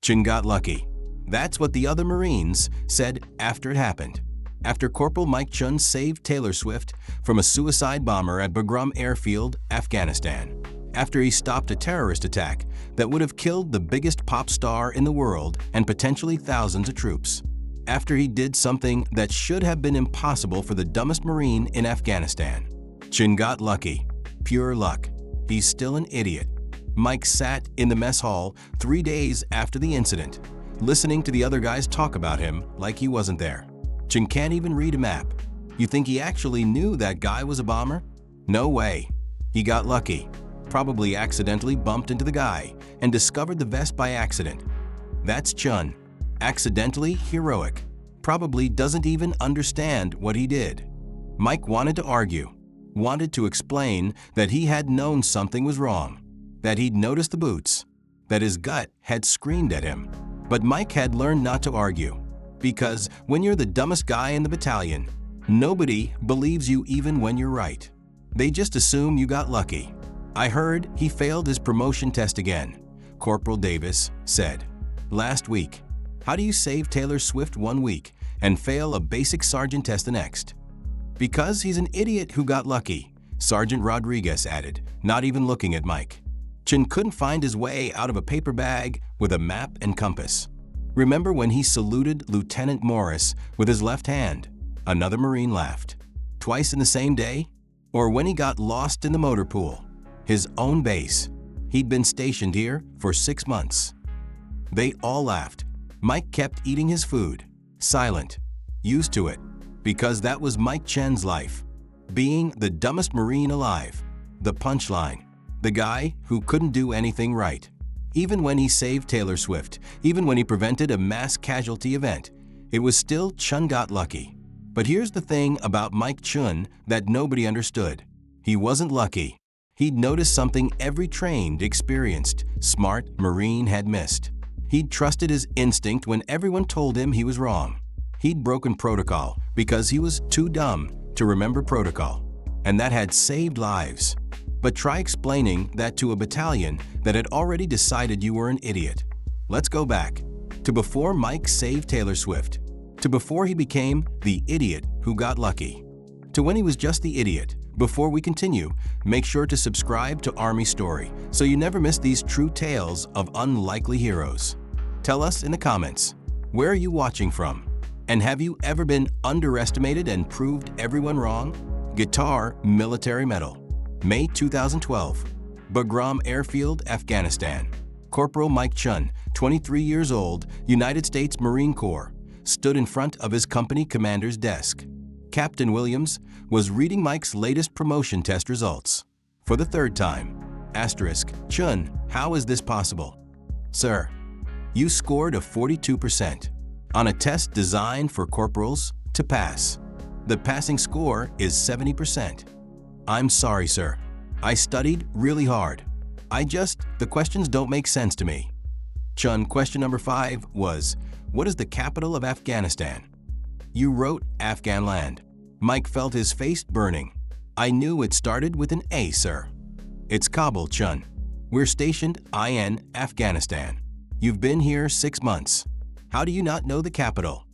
Chen got lucky. That's what the other Marines said after it happened. After Corporal Mike Chen saved Taylor Swift from a suicide bomber at Bagram Airfield, Afghanistan. After he stopped a terrorist attack that would have killed the biggest pop star in the world and potentially thousands of troops. After he did something that should have been impossible for the dumbest Marine in Afghanistan. Chen got lucky. Pure luck. He's still an idiot. Mike sat in the mess hall 3 days after the incident, listening to the other guys talk about him like he wasn't there. Chen can't even read a map. You think he actually knew that guy was a bomber? No way. He got lucky. Probably accidentally bumped into the guy and discovered the vest by accident. That's Chen. Accidentally heroic. Probably doesn't even understand what he did. Mike wanted to argue, wanted to explain that he had known something was wrong, that he'd noticed the boots, that his gut had screamed at him. But Mike had learned not to argue, because when you're the dumbest guy in the battalion, nobody believes you even when you're right. They just assume you got lucky. I heard he failed his promotion test again, Corporal Davis said. Last week. How do you save Taylor Swift 1 week and fail a basic sergeant test the next? Because he's an idiot who got lucky, Sergeant Rodriguez added, not even looking at Mike. Chen couldn't find his way out of a paper bag with a map and compass. Remember when he saluted Lieutenant Morris with his left hand? Another Marine laughed. Twice in the same day? Or when he got lost in the motor pool? His own base. He'd been stationed here for 6 months. They all laughed. Mike kept eating his food, silent, used to it, because that was Mike Chen's life. Being the dumbest Marine alive, the punchline, the guy who couldn't do anything right. Even when he saved Taylor Swift, even when he prevented a mass casualty event, it was still Chen got lucky. But here's the thing about Mike Chen that nobody understood. He wasn't lucky. He'd noticed something every trained, experienced, smart Marine had missed. He'd trusted his instinct when everyone told him he was wrong. He'd broken protocol because he was too dumb to remember protocol, and that had saved lives. But try explaining that to a battalion that had already decided you were an idiot. Let's go back to before Mike saved Taylor Swift, to before he became the idiot who got lucky, to when he was just the idiot. Before we continue, make sure to subscribe to Army Story so you never miss these true tales of unlikely heroes. Tell us in the comments, where are you watching from? And have you ever been underestimated and proved everyone wrong? Guitar Military Medal, May 2012, Bagram Airfield, Afghanistan. Corporal Mike Chen, 23 years old, United States Marine Corps, stood in front of his company commander's desk. Captain Williams was reading Mike's latest promotion test results. For the 3rd time. Asterisk, Chen, how is this possible? Sir, you scored a 42% on a test designed for corporals to pass. The passing score is 70%. I'm sorry, sir. I studied really hard. The questions don't make sense to me. Chen, question number 5 was, what is the capital of Afghanistan? You wrote Afghanland. Mike felt his face burning. I knew it started with an A, sir. It's Kabul, Chen. We're stationed in Afghanistan. You've been here 6 months. How do you not know the capital?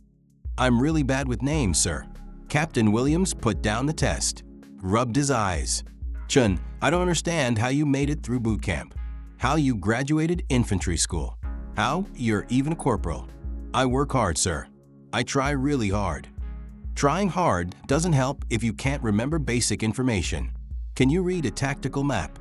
I'm really bad with names, sir. Captain Williams put down the test, rubbed his eyes. Chen, I don't understand how you made it through boot camp, how you graduated infantry school, how you're even a corporal. I work hard, sir. I try really hard. Trying hard doesn't help if you can't remember basic information. Can you read a tactical map?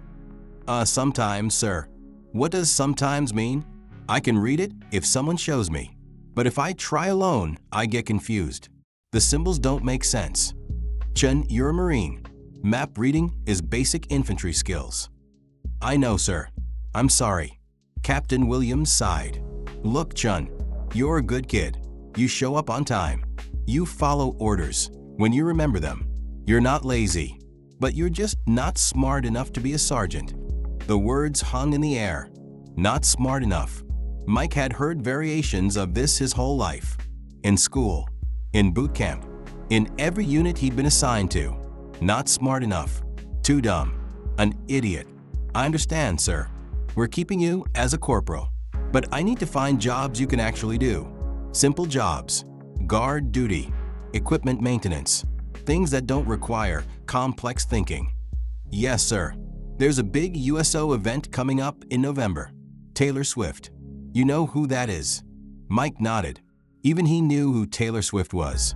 Sometimes, sir. What does sometimes mean? I can read it if someone shows me. But if I try alone, I get confused. The symbols don't make sense. Chen, you're a Marine. Map reading is basic infantry skills. I know, sir. I'm sorry. Captain Williams sighed. Look, Chen, you're a good kid. You show up on time. You follow orders when you remember them. You're not lazy, but you're just not smart enough to be a sergeant. The words hung in the air. Not smart enough. Mike had heard variations of this his whole life. In school, in boot camp, in every unit he'd been assigned to. Not smart enough. Too dumb. An idiot. I understand, sir. We're keeping you as a corporal. But I need to find jobs you can actually do. Simple jobs, guard duty, equipment maintenance, things that don't require complex thinking. Yes, sir. There's a big USO event coming up in November. Taylor Swift. You know who that is? Mike nodded. Even he knew who Taylor Swift was.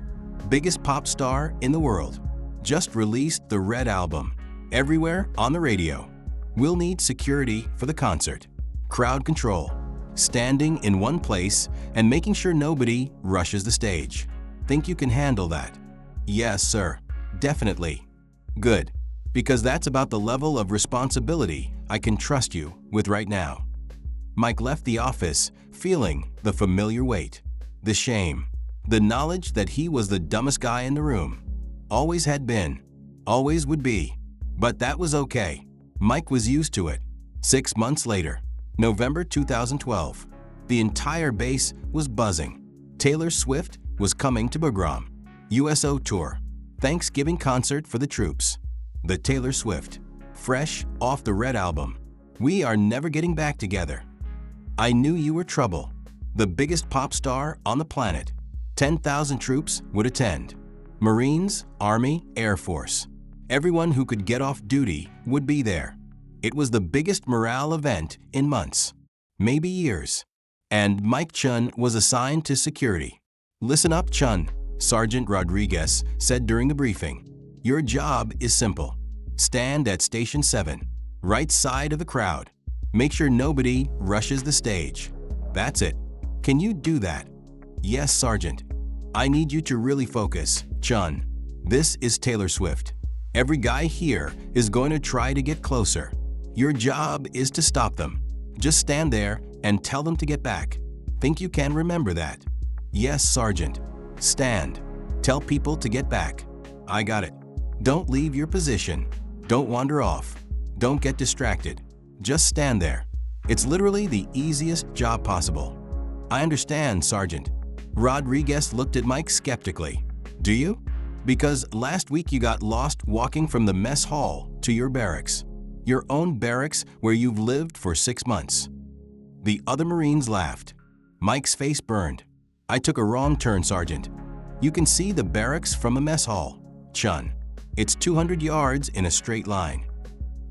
Biggest pop star in the world. Just released the Red album. Everywhere on the radio. We'll need security for the concert. Crowd control. Standing in one place and making sure nobody rushes the stage. Think you can handle that? Yes, sir. Definitely. Good. Because that's about the level of responsibility I can trust you with right now. Mike left the office feeling the familiar weight, the shame, the knowledge that he was the dumbest guy in the room. Always had been, always would be. But that was okay. Mike was used to it. 6 months later, November 2012, the entire base was buzzing. Taylor Swift was coming to Bagram. USO tour. Thanksgiving concert for the troops. The Taylor Swift. Fresh off the Red album. We are never getting back together. I knew you were trouble. The biggest pop star on the planet. 10,000 troops would attend. Marines, Army, Air Force. Everyone who could get off duty would be there. It was the biggest morale event in months, maybe years. And Mike Chen was assigned to security. Listen up, Chen, Sergeant Rodriguez said during the briefing. Your job is simple. Stand at Station 7, right side of the crowd. Make sure nobody rushes the stage. That's it. Can you do that? Yes, Sergeant. I need you to really focus, Chen. This is Taylor Swift. Every guy here is going to try to get closer. Your job is to stop them. Just stand there and tell them to get back. Think you can remember that? Yes, Sergeant. Stand. Tell people to get back. I got it. Don't leave your position. Don't wander off. Don't get distracted. Just stand there. It's literally the easiest job possible. I understand, Sergeant. Rodriguez looked at Mike skeptically. Do you? Because last week you got lost walking from the mess hall to your barracks. Your own barracks where you've lived for 6 months. The other Marines laughed. Mike's face burned. I took a wrong turn, Sergeant. You can see the barracks from a mess hall. Chen. It's 200 yards in a straight line.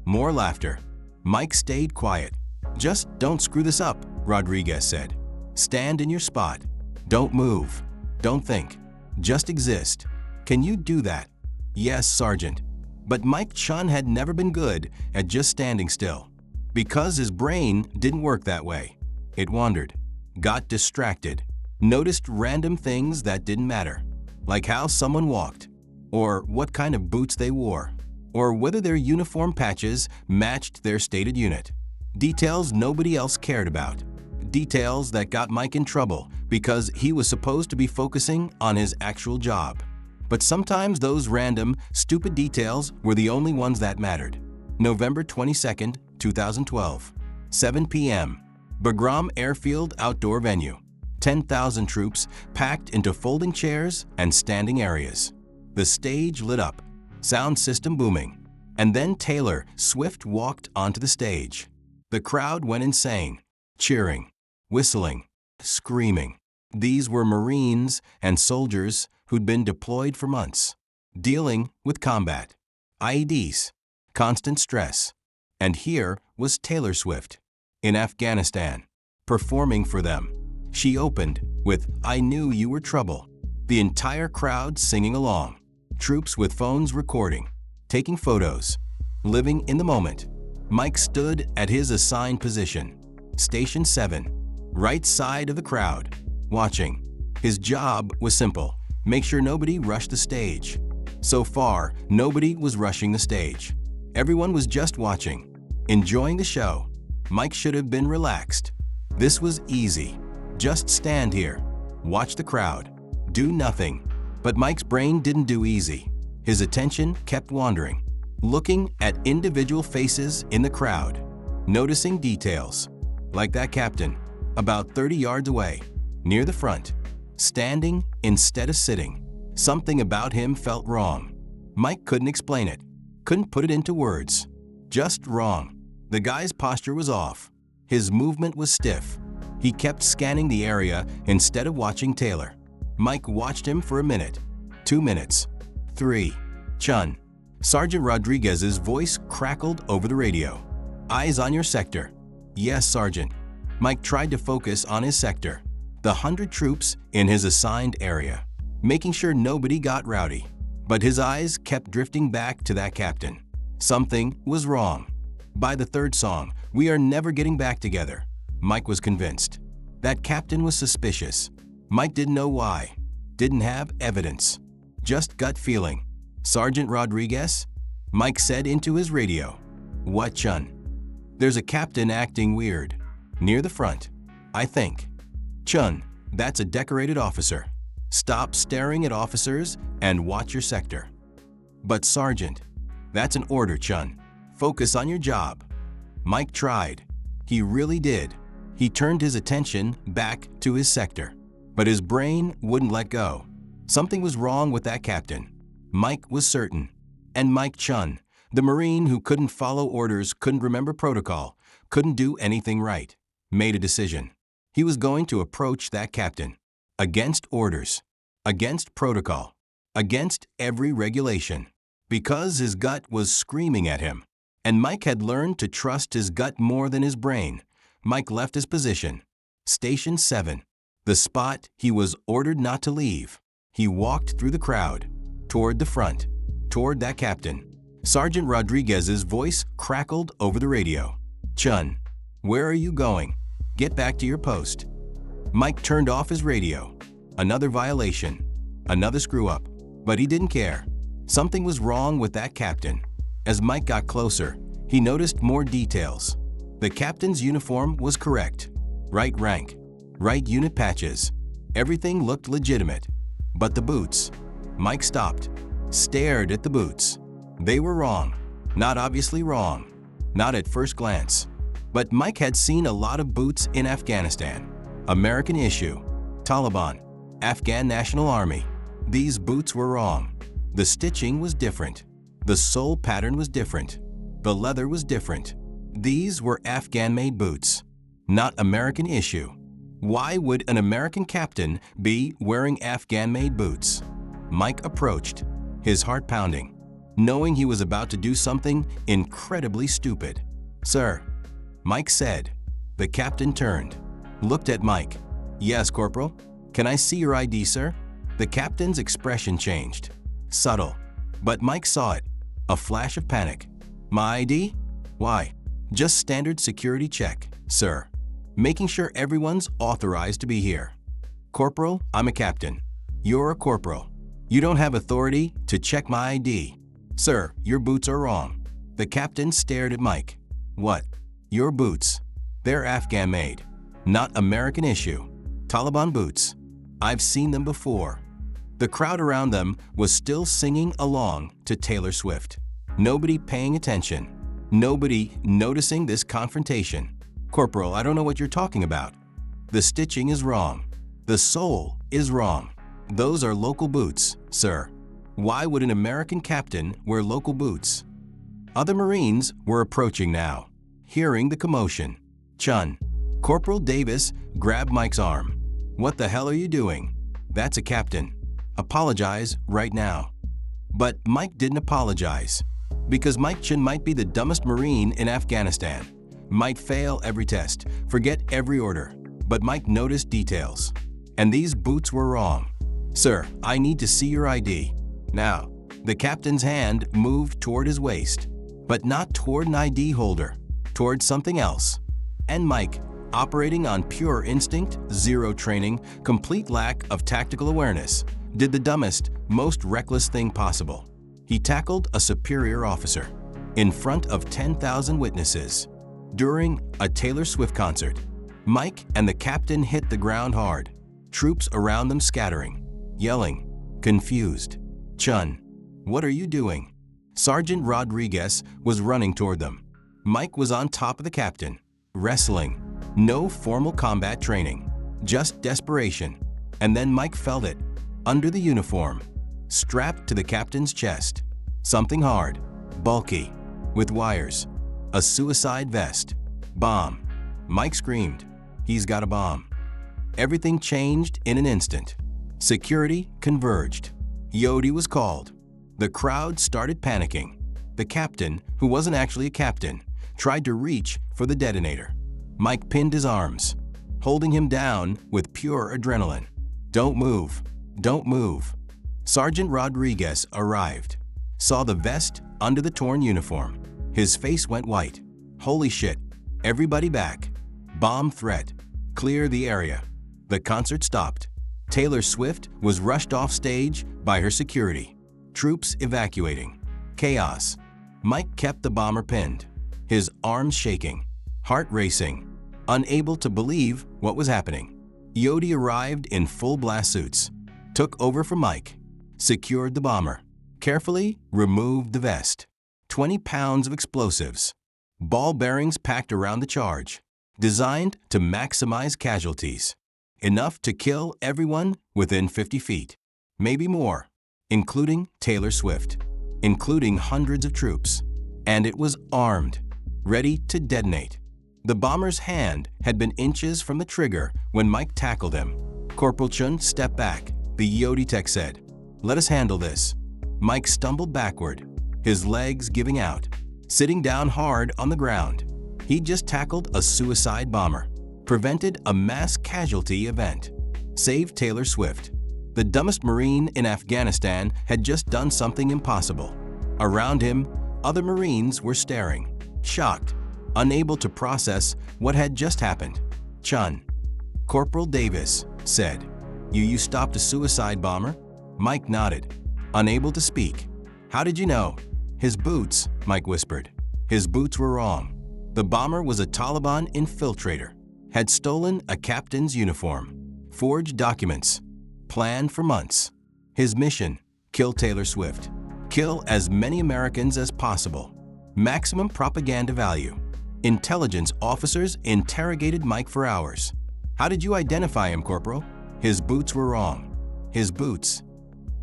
More laughter. Mike stayed quiet. Just don't screw this up, Rodriguez said. Stand in your spot. Don't move. Don't think. Just exist. Can you do that? Yes, Sergeant. But Mike Chen had never been good at just standing still. Because his brain didn't work that way. It wandered. Got distracted. Noticed random things that didn't matter. Like how someone walked. Or what kind of boots they wore. Or whether their uniform patches matched their stated unit. Details nobody else cared about. Details that got Mike in trouble because he was supposed to be focusing on his actual job. But sometimes those random, stupid details were the only ones that mattered. November 22, 2012, 7 p.m. Bagram Airfield outdoor venue. 10,000 troops packed into folding chairs and standing areas. The stage lit up, sound system booming. And then Taylor Swift walked onto the stage. The crowd went insane, cheering, whistling, screaming. These were Marines and soldiers who'd been deployed for months, dealing with combat, IEDs, constant stress. And here was Taylor Swift, in Afghanistan, performing for them. She opened with "I Knew You Were Trouble," the entire crowd singing along, troops with phones recording, taking photos, living in the moment. Mike stood at his assigned position, Station 7, right side of the crowd, watching. His job was simple. Make sure nobody rushed the stage. So far, nobody was rushing the stage. Everyone was just watching, enjoying the show. Mike should have been relaxed. This was easy. Just stand here, watch the crowd, do nothing. But Mike's brain didn't do easy. His attention kept wandering, looking at individual faces in the crowd, noticing details. Like that captain, about 30 yards away, near the front, standing instead of sitting. Something about him felt wrong. Mike couldn't explain it, couldn't put it into words. Just wrong. The guy's posture was off. His movement was stiff. He kept scanning the area instead of watching Taylor. Mike watched him for a minute, 2 minutes, 3. Chun. Sergeant Rodriguez's voice crackled over the radio. Eyes on your sector. Yes, Sergeant. Mike tried to focus on his sector, the 100 troops in his assigned area, making sure nobody got rowdy. But his eyes kept drifting back to that captain. Something was wrong. By the third song, we are never getting back together. Mike was convinced. That captain was suspicious. Mike didn't know why. Didn't have evidence. Just gut feeling. Sergeant Rodriguez? Mike said into his radio. What, Chun? There's a captain acting weird. Near the front, I think. Chun, that's a decorated officer. Stop staring at officers and watch your sector. But Sergeant, that's an order, Chun. Focus on your job. Mike tried. He really did. He turned his attention back to his sector. But his brain wouldn't let go. Something was wrong with that captain. Mike was certain. And Mike Chen, the Marine who couldn't follow orders, couldn't remember protocol, couldn't do anything right, made a decision. He was going to approach that captain. Against orders. Against protocol. Against every regulation. Because his gut was screaming at him. And Mike had learned to trust his gut more than his brain. Mike left his position. Station 7. The spot he was ordered not to leave. He walked through the crowd, toward the front, toward that captain. Sergeant Rodriguez's voice crackled over the radio. Chun, where are you going? Get back to your post. Mike turned off his radio. Another violation. Another screw-up. But he didn't care. Something was wrong with that captain. As Mike got closer, he noticed more details. The captain's uniform was correct. Right rank. Right unit patches. Everything looked legitimate. But the boots. Mike stopped, stared at the boots. They were wrong. Not obviously wrong. Not at first glance. But Mike had seen a lot of boots in Afghanistan. American issue. Taliban. Afghan National Army. These boots were wrong. The stitching was different. The sole pattern was different. The leather was different. These were Afghan-made boots. Not American issue. Why would an American captain be wearing Afghan-made boots? Mike approached, his heart pounding, knowing he was about to do something incredibly stupid. Sir, Mike said. The captain turned, looked at Mike. Yes, Corporal. Can I see your ID, sir? The captain's expression changed. Subtle. But Mike saw it. A flash of panic. My ID? Why? Just standard security check, sir. Making sure everyone's authorized to be here. Corporal, I'm a captain. You're a corporal. You don't have authority to check my ID. Sir, your boots are wrong. The captain stared at Mike. What? Your boots. They're Afghan-made. Not American issue. Taliban boots. I've seen them before. The crowd around them was still singing along to Taylor Swift. Nobody paying attention. Nobody noticing this confrontation. Corporal, I don't know what you're talking about. The stitching is wrong. The sole is wrong. Those are local boots, sir. Why would an American captain wear local boots? Other Marines were approaching now, hearing the commotion. Chun. Corporal Davis grabbed Mike's arm. What the hell are you doing? That's a captain. Apologize right now. But Mike didn't apologize. Because Mike Chen might be the dumbest Marine in Afghanistan. Might fail every test, forget every order. But Mike noticed details. And these boots were wrong. Sir, I need to see your ID. Now, the captain's hand moved toward his waist, but not toward an ID holder, toward something else. And Mike, operating on pure instinct, zero training, complete lack of tactical awareness, did the dumbest, most reckless thing possible. He tackled a superior officer in front of 10,000 witnesses during a Taylor Swift concert. Mike and the captain hit the ground hard, troops around them scattering, yelling, confused. Chun, what are you doing? Sergeant Rodriguez was running toward them. Mike was on top of the captain, wrestling. No formal combat training, just desperation. And then Mike felt it, under the uniform, strapped to the captain's chest. Something hard, bulky, with wires. A suicide vest. Bomb. Mike screamed. He's got a bomb. Everything changed in an instant. Security converged. IED was called. The crowd started panicking. The captain, who wasn't actually a captain, tried to reach for the detonator. Mike pinned his arms, holding him down with pure adrenaline. Don't move. Don't move. Sergeant Rodriguez arrived, saw the vest under the torn uniform. His face went white. Holy shit. Everybody back. Bomb threat. Clear the area. The concert stopped. Taylor Swift was rushed off stage by her security. Troops evacuating. Chaos. Mike kept the bomber pinned, his arms shaking, heart racing, unable to believe what was happening. IED arrived in full blast suits, took over from Mike, secured the bomber, carefully removed the vest. 20 pounds of explosives, ball bearings packed around the charge, designed to maximize casualties, enough to kill everyone within 50 feet, maybe more, including Taylor Swift, including hundreds of troops. And it was armed, ready to detonate. The bomber's hand had been inches from the trigger when Mike tackled him. Corporal Chen stepped back. The IED tech said, "Let us handle this." Mike stumbled backward, his legs giving out, sitting down hard on the ground. He just tackled a suicide bomber, prevented a mass casualty event, saved Taylor Swift. The dumbest Marine in Afghanistan had just done something impossible. Around him, other Marines were staring, shocked, unable to process what had just happened. "Chen," Corporal Davis said, You stopped a suicide bomber?" Mike nodded, unable to speak. "How did you know?" "His boots," Mike whispered. "His boots were wrong. The bomber was a Taliban infiltrator, had stolen a captain's uniform, forged documents, planned for months. His mission, kill Taylor Swift, kill as many Americans as possible. Maximum propaganda value. Intelligence officers interrogated Mike for hours. How did you identify him, Corporal?" "His boots were wrong." "His boots?"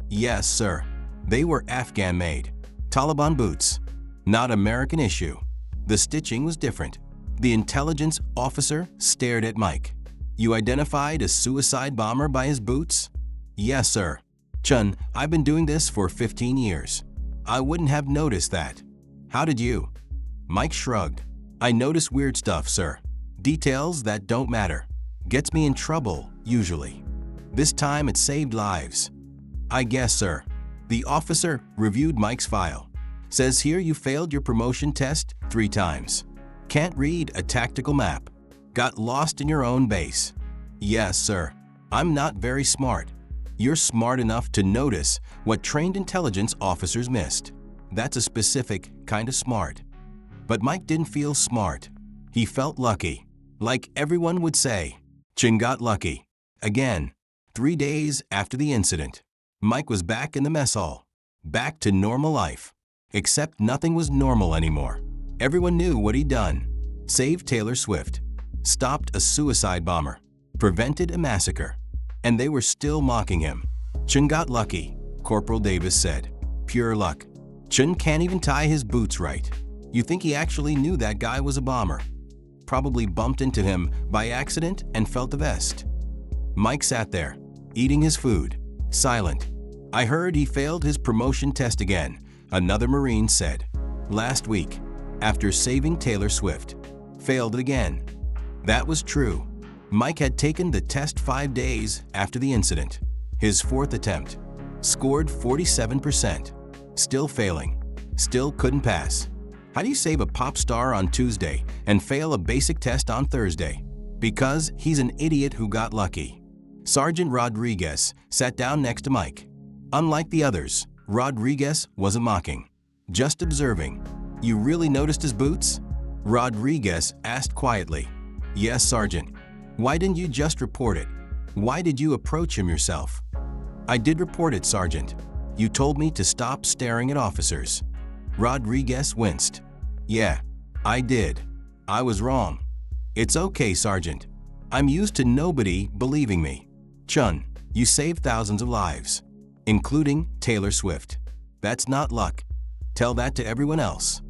"Yes, sir. They were Afghan-made. Taliban boots. Not American issue. The stitching was different." The intelligence officer stared at Mike. "You identified a suicide bomber by his boots?" "Yes, sir. Chen, I've been doing this for 15 years. I wouldn't have noticed that." "How did you?" Mike shrugged. "I notice weird stuff, sir. Details that don't matter. Gets me in trouble, usually. This time it saved lives." "I guess, sir." The officer reviewed Mike's file. "Says here you failed your promotion test 3 times. Can't read a tactical map. Got lost in your own base." "Yes, sir. I'm not very smart." "You're smart enough to notice what trained intelligence officers missed. That's a specific kind of smart." But Mike didn't feel smart. He felt lucky. Like everyone would say, Chen got lucky. Again, 3 days after the incident, Mike was back in the mess hall. Back to normal life. Except nothing was normal anymore. Everyone knew what he'd done. Saved Taylor Swift. Stopped a suicide bomber. Prevented a massacre. And they were still mocking him. "Chen got lucky," Corporal Davis said. "Pure luck. Chen can't even tie his boots right. You think he actually knew that guy was a bomber? Probably bumped into him by accident and felt the vest." Mike sat there, eating his food, silent. "I heard he failed his promotion test again," another Marine said. "Last week, after saving Taylor Swift. Failed it again." That was true. Mike had taken the test 5 days after the incident. His 4th attempt. Scored 47%. Still failing. Still couldn't pass. How do you save a pop star on Tuesday and fail a basic test on Thursday? Because he's an idiot who got lucky. Sergeant Rodriguez sat down next to Mike. Unlike the others, Rodriguez wasn't mocking, just observing. "You really noticed his boots?" Rodriguez asked quietly. "Yes, Sergeant." "Why didn't you just report it? Why did you approach him yourself?" "I did report it, Sergeant. You told me to stop staring at officers." Rodriguez winced. "Yeah, I did. I was wrong." "It's okay, Sergeant. I'm used to nobody believing me." "Chen, you saved thousands of lives, including Taylor Swift. That's not luck. Tell that to everyone else."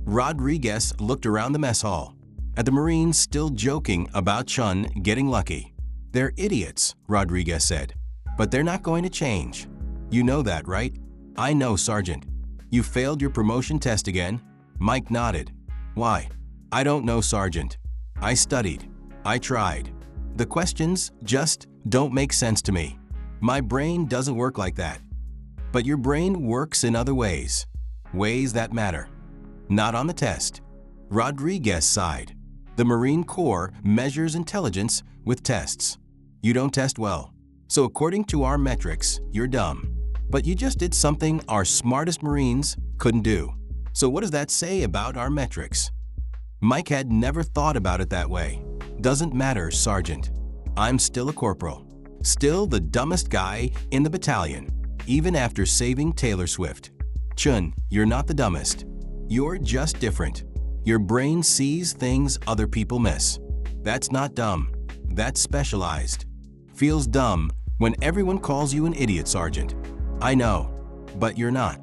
Rodriguez looked around the mess hall. at the Marines still joking about Chen getting lucky. "They're idiots," Rodriguez said. "But they're not going to change. You know that, right?" "I know, Sergeant." "You failed your promotion test again?" Mike nodded. "Why?" "I don't know, Sergeant. I studied. I tried. The questions just don't make sense to me. My brain doesn't work like that." "But your brain works in other ways. Ways that matter. Not on the test." Rodriguez sighed. "The Marine Corps measures intelligence with tests. You don't test well. So according to our metrics, you're dumb. But you just did something our smartest Marines couldn't do. So what does that say about our metrics?" Mike had never thought about it that way. "Doesn't matter, Sergeant. I'm still a corporal. Still the dumbest guy in the battalion, even after saving Taylor Swift. Chen, you're not the dumbest. You're just different. Your brain sees things other people miss. That's not dumb. That's specialized. Feels dumb when everyone calls you an idiot, Sergeant. I know, but you're not."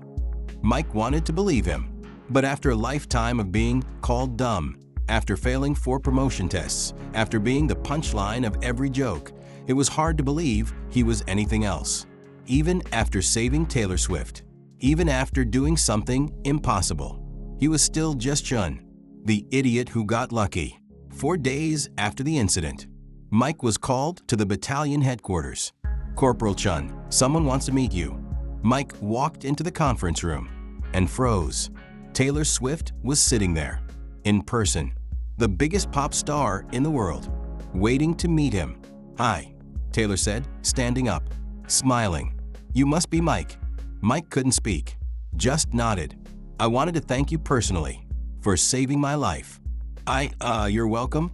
Mike wanted to believe him, but after a lifetime of being called dumb, after failing 4 promotion tests, after being the punchline of every joke, it was hard to believe he was anything else. Even after saving Taylor Swift, even after doing something impossible, he was still just Chen, the idiot who got lucky. 4 days after the incident, Mike was called to the battalion headquarters. "Corporal Chen, someone wants to meet you." Mike walked into the conference room and froze. Taylor Swift was sitting there, in person, the biggest pop star in the world, waiting to meet him. "Hi," Taylor said, standing up, smiling. "You must be Mike." Mike couldn't speak, just nodded. "I wanted to thank you personally for saving my life." You're welcome."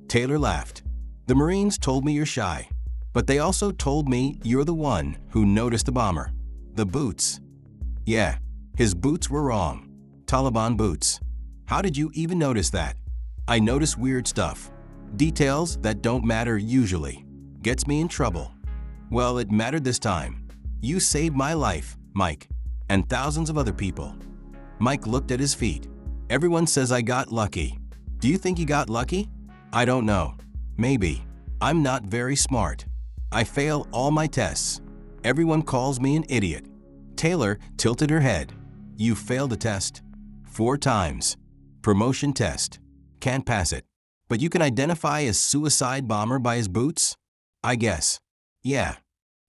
Taylor laughed. "The Marines told me you're shy, but they also told me you're the one who noticed the bomber. The boots." "Yeah, his boots were wrong. Taliban boots." "How did you even notice that?" "I notice weird stuff. Details that don't matter usually. Gets me in trouble." "Well, it mattered this time. You saved my life, Mike, and thousands of other people." Mike looked at his feet. "Everyone says I got lucky. Do you think you got lucky?" "I don't know. Maybe. I'm not very smart. I fail all my tests. Everyone calls me an idiot." Taylor tilted her head. "You failed a test 4 times. Promotion test. Can't pass it. But you can identify a suicide bomber by his boots? I guess." "Yeah."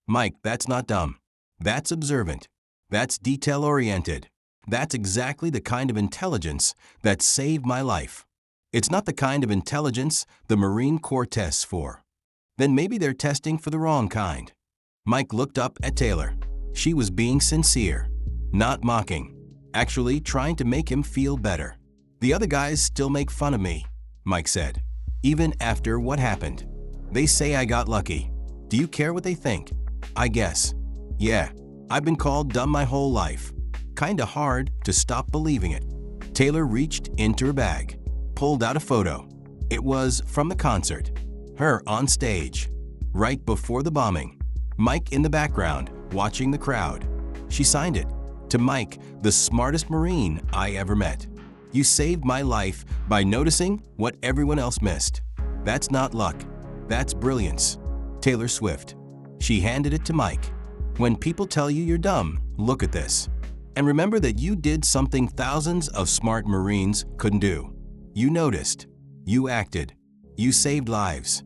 "Mike, that's not dumb. That's observant. That's detail-oriented. That's exactly the kind of intelligence that saved my life. It's not the kind of intelligence the Marine Corps tests for." "Then maybe they're testing for the wrong kind." Mike looked up at Taylor. She was being sincere, not mocking, actually trying to make him feel better. "The other guys still make fun of me," Mike said, "even after what happened. They say I got lucky. Do you care what they think?" "I guess. Yeah, I've been called dumb my whole life. Kinda hard to stop believing it." Taylor reached into her bag, pulled out a photo. It was from the concert. Her on stage, right before the bombing. Mike in the background, watching the crowd. She signed it. "To Mike, the smartest Marine I ever met. You saved my life by noticing what everyone else missed. That's not luck. That's brilliance. Taylor Swift." She handed it to Mike. "When people tell you you're dumb, look at this. And remember that you did something thousands of smart Marines couldn't do. You noticed. You acted. You saved lives.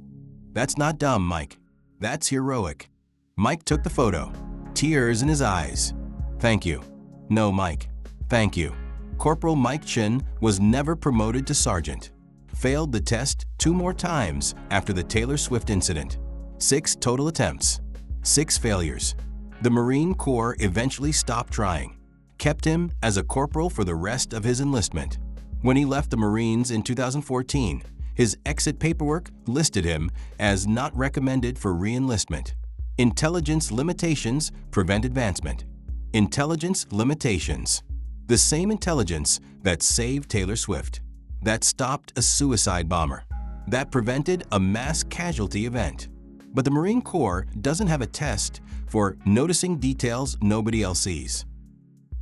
That's not dumb, Mike. That's heroic." Mike took the photo, tears in his eyes. "Thank you." "No, Mike. Thank you." Corporal Mike Chen was never promoted to sergeant. Failed the test 2 more times after the Taylor Swift incident. 6 total attempts. 6 failures. The Marine Corps eventually stopped trying. Kept him as a corporal for the rest of his enlistment. When he left the Marines in 2014, his exit paperwork listed him as not recommended for re-enlistment. Intelligence limitations prevent advancement. Intelligence limitations. The same intelligence that saved Taylor Swift, that stopped a suicide bomber, that prevented a mass casualty event. But the Marine Corps doesn't have a test for noticing details nobody else sees.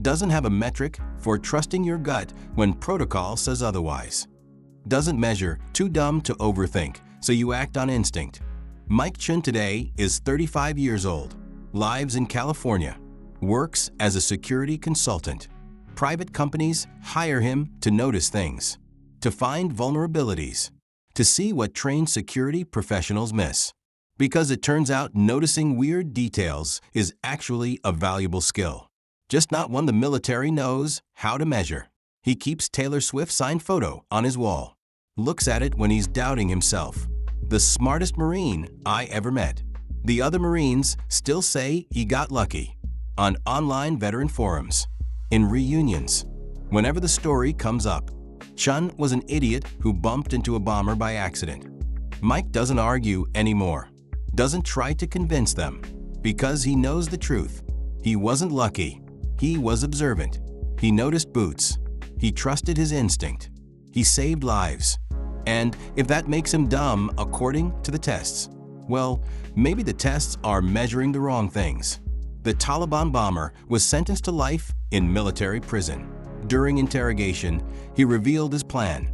Doesn't have a metric for trusting your gut when protocol says otherwise. doesn't measure, too dumb to overthink, so you act on instinct. Mike Chen today is 35 years old, lives in California, works as a security consultant. Private companies hire him to notice things, to find vulnerabilities, to see what trained security professionals miss. Because it turns out noticing weird details is actually a valuable skill, just not one the military knows how to measure. He keeps Taylor Swift's signed photo on his wall, looks at it when he's doubting himself. The smartest Marine I ever met. The other Marines still say he got lucky. On online veteran forums, in reunions, whenever the story comes up, Chen was an idiot who bumped into a bomber by accident. Mike doesn't argue anymore, doesn't try to convince them, because he knows the truth. He wasn't lucky. He was observant. He noticed boots. He trusted his instinct. He saved lives. And if that makes him dumb according to the tests, well, maybe the tests are measuring the wrong things. The Taliban bomber was sentenced to life in military prison. During interrogation, he revealed his plan: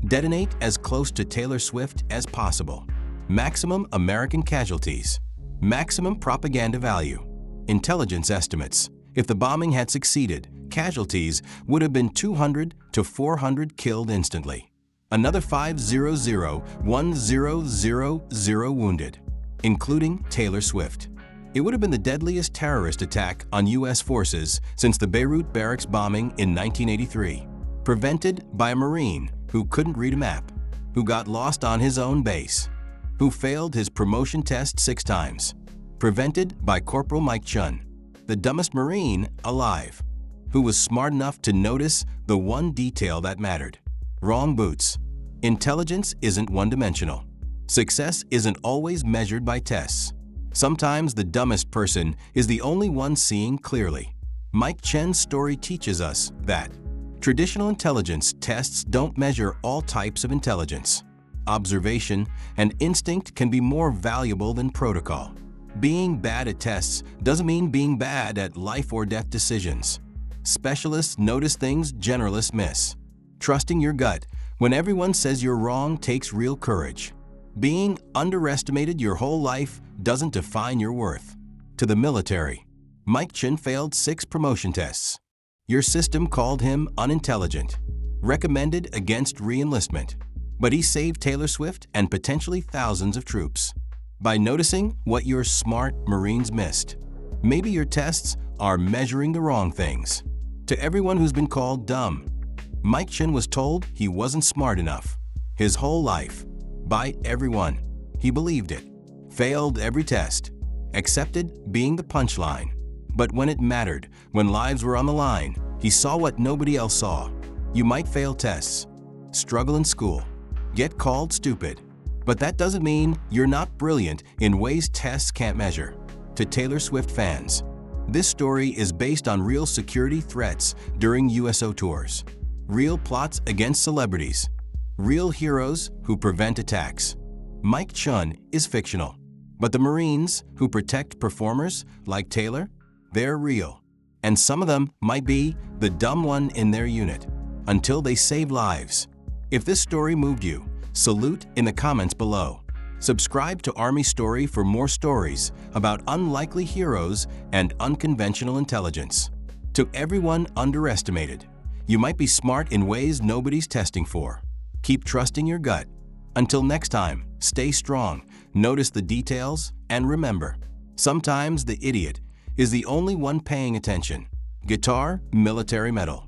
detonate as close to Taylor Swift as possible. Maximum American casualties. Maximum propaganda value. Intelligence estimates: if the bombing had succeeded, casualties would have been 200 to 400 killed instantly. Another 500,100 wounded, including Taylor Swift. It would have been the deadliest terrorist attack on U.S. forces since the Beirut barracks bombing in 1983, prevented by a Marine who couldn't read a map, who got lost on his own base, who failed his promotion test 6 times, prevented by Corporal Mike Chen, the dumbest Marine alive, who was smart enough to notice the one detail that mattered: wrong boots. Intelligence isn't one-dimensional. Success isn't always measured by tests. Sometimes the dumbest person is the only one seeing clearly. Mike Chen's story teaches us that traditional intelligence tests don't measure all types of intelligence. Observation and instinct can be more valuable than protocol. Being bad at tests doesn't mean being bad at life or death decisions. Specialists notice things generalists miss. Trusting your gut when everyone says you're wrong takes real courage. Being underestimated your whole life doesn't define your worth. To the military, Mike Chen failed 6 promotion tests. Your system called him unintelligent, recommended against re-enlistment. But he saved Taylor Swift and potentially thousands of troops by noticing what your smart Marines missed. Maybe your tests are measuring the wrong things. To everyone who's been called dumb, Mike Chen was told he wasn't smart enough his whole life. By everyone. He believed it. Failed every test. Accepted being the punchline. But when it mattered, when lives were on the line, he saw what nobody else saw. You might fail tests, struggle in school, get called stupid. But that doesn't mean you're not brilliant in ways tests can't measure. To Taylor Swift fans, this story is based on real security threats during USO tours. Real plots against celebrities. Real heroes who prevent attacks. Mike Chen is fictional, but the Marines who protect performers like Taylor, they're real. And some of them might be the dumb one in their unit, until they save lives. If this story moved you, salute in the comments below. Subscribe to Army Story for more stories about unlikely heroes and unconventional intelligence. To everyone underestimated, you might be smart in ways nobody's testing for. Keep trusting your gut. Until next time, stay strong, notice the details, and remember, sometimes the idiot is the only one paying attention. Guitar, military medal.